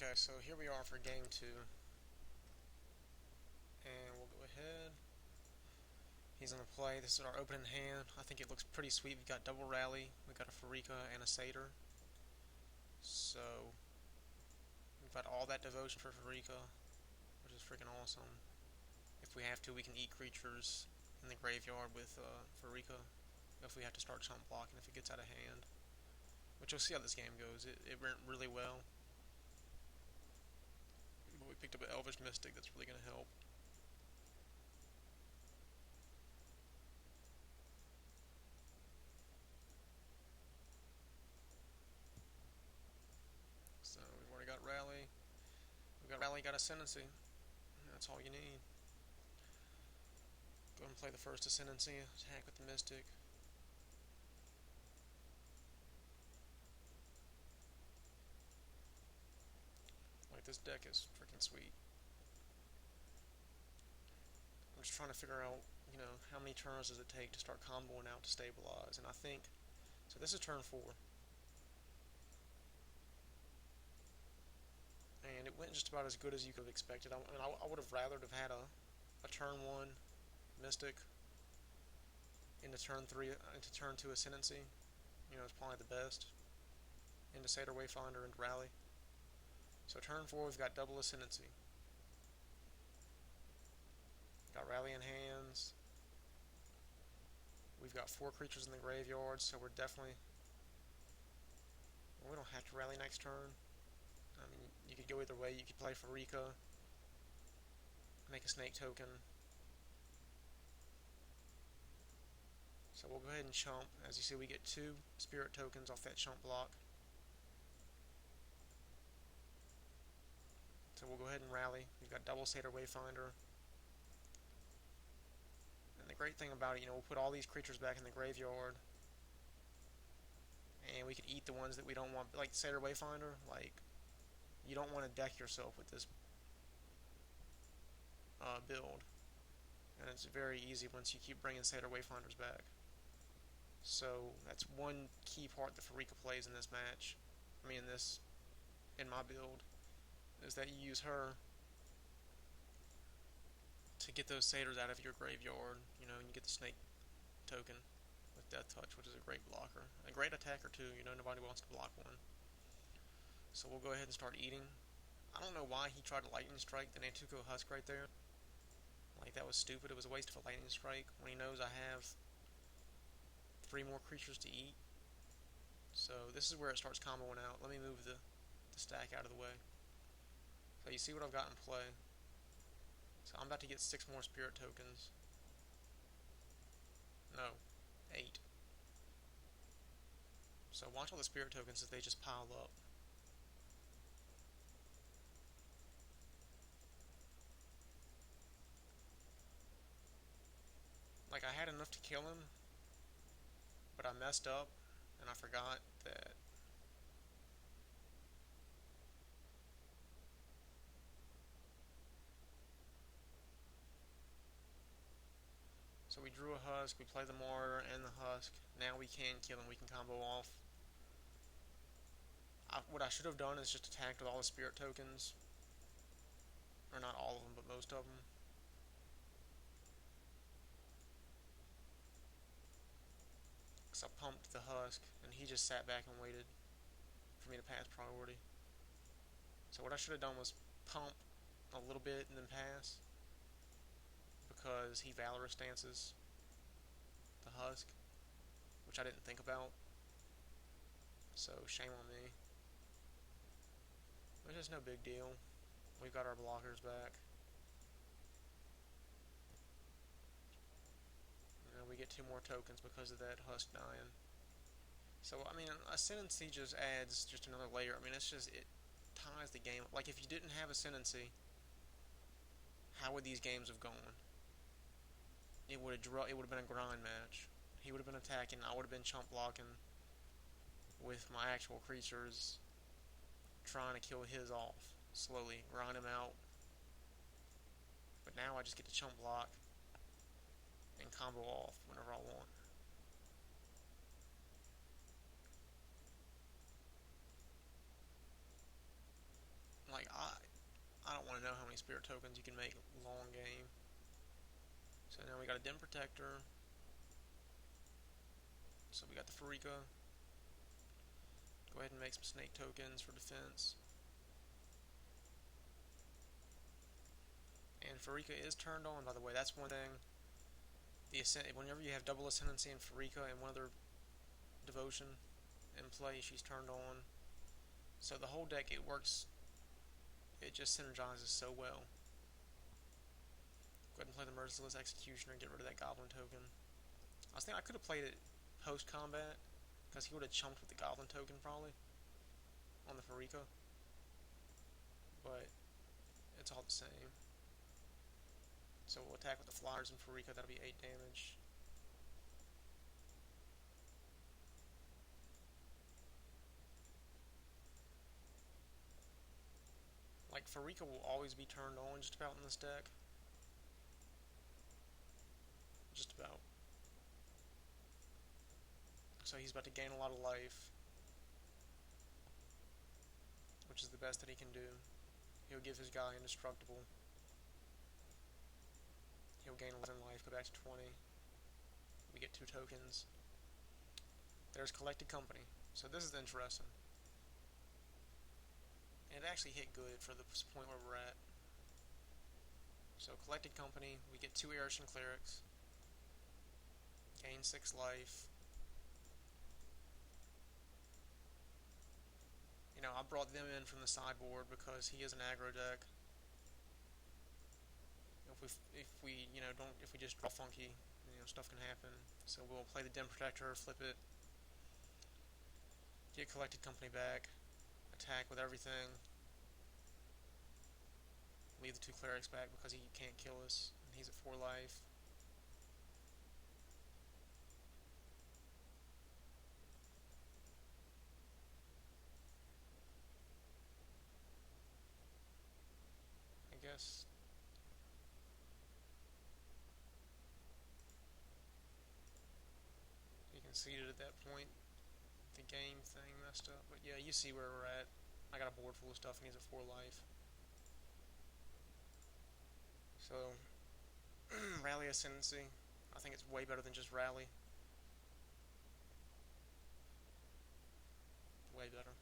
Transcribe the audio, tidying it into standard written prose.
Okay, so here we are for game 2. And we'll go ahead. He's gonna play. This is our opening hand. I think it looks pretty sweet. We've got double rally, we've got a Farika and a Satyr. So we've got all that devotion for Farika, which is freaking awesome. If we have to, we can eat creatures in the graveyard with Farika if we have to start chump blocking if it gets out of hand. Which you'll see how this game goes. It went really well. But we picked up an Elvish Mystic that's really gonna help. So we've already got Rally. We've got Rally, got Ascendancy. That's all you need. Go ahead and play the first Ascendancy. Attack with the Mystic. Like, this deck is freaking sweet. I'm just trying to figure out, how many turns does it take to start comboing out to stabilize. And I think, so this is turn 4. And it went just about as good as you could have expected. I would have rather have had a turn 1 Mystic into turn 3, into turn 2 Ascendancy. It's probably the best. Into Satyr Wayfinder and Rally. So turn 4, we've got double Ascendancy. Got Rally in hands. We've got 4 creatures in the graveyard, so we're definitely... Well, we don't have to rally next turn. I mean, you could go either way. You could play Farika, make a snake token. So we'll go ahead and chump. As you see, we get 2 spirit tokens off that chump block. So we'll go ahead and rally. We've got double Satyr Wayfinder. And the great thing about it, we'll put all these creatures back in the graveyard. And we could eat the ones that we don't want. Like Satyr Wayfinder, you don't want to deck yourself with this build. And it's very easy once you keep bringing Satyr Wayfinders back. So that's one key part that Farika plays in this match. In my build, is that you use her to get those satyrs out of your graveyard, and you get the snake token with Death Touch, which is a great blocker. A great attacker too, nobody wants to block one. So we'll go ahead and start eating. I don't know why he tried to Lightning Strike the Nantuko Husk right there. That was stupid. It was a waste of a Lightning Strike when he knows I have 3 more creatures to eat. So this is where it starts comboing out. Let me move the stack out of the way. So you see what I've got in play. So I'm about to get 6 more spirit tokens. No, 8. So watch all the spirit tokens as they just pile up. I had enough to kill him, but I messed up, and I forgot that... So we drew a Husk, we played the Martyr and the Husk. Now we can kill him, we can combo off. What I should have done is just attacked with all the spirit tokens. Or not all of them, but most of them. Because I pumped the Husk, and he just sat back and waited for me to pass priority. So what I should have done was pump a little bit and then pass. Because he Valorous stances the Husk, which I didn't think about. So shame on me. But it's no big deal. We've got our blockers back. We get 2 more tokens because of that Husk dying. So, Ascendancy just adds just another layer. It ties the game up. If you didn't have Ascendancy, how would these games have gone? It would have been a grind match. He would have been attacking, I would have been chump blocking with my actual creatures, trying to kill his off slowly, grind him out. But now I just get to chump block and combo off whenever I want. spirit tokens, you can make long game. So now we got a Dim Protector. So we got the Farika. Go ahead and make some snake tokens for defense. And Farika is turned on, by the way. That's one thing. Whenever you have double Ascendancy and Farika and one other devotion in play, she's turned on. So the whole deck, it works. It just synergizes so well. Go ahead and play the Merciless Executioner and get rid of that Goblin token. I was thinking I could have played it post-combat, because he would have chumped with the Goblin token probably on the Farika. But it's all the same. So we'll attack with the Flyers and Farika. That'll be 8 damage. Like, Farika will always be turned on just about in this deck. Just about. So he's about to gain a lot of life, which is the best that he can do. He'll give his guy indestructible. He'll gain 11 life, go back to 20. We get 2 tokens. There's Collected Company. So this is interesting. And it actually hit good for the point where we're at. So Collected Company, we get 2 Erishan Clerics. Gain 6 life. You know, I brought them in from the sideboard because he is an aggro deck. If we just draw funky, stuff can happen. So we'll play the Dim Protector, flip it, get Collected Company back, attack with everything, leave the 2 clerics back because he can't kill us, and he's at 4 life. I guess he conceded at that point. The game thing messed up, but yeah, you see where we're at. I got a board full of stuff, and he's at 4 life. So, Rally Ascendancy. I think it's way better than just Rally. Way better.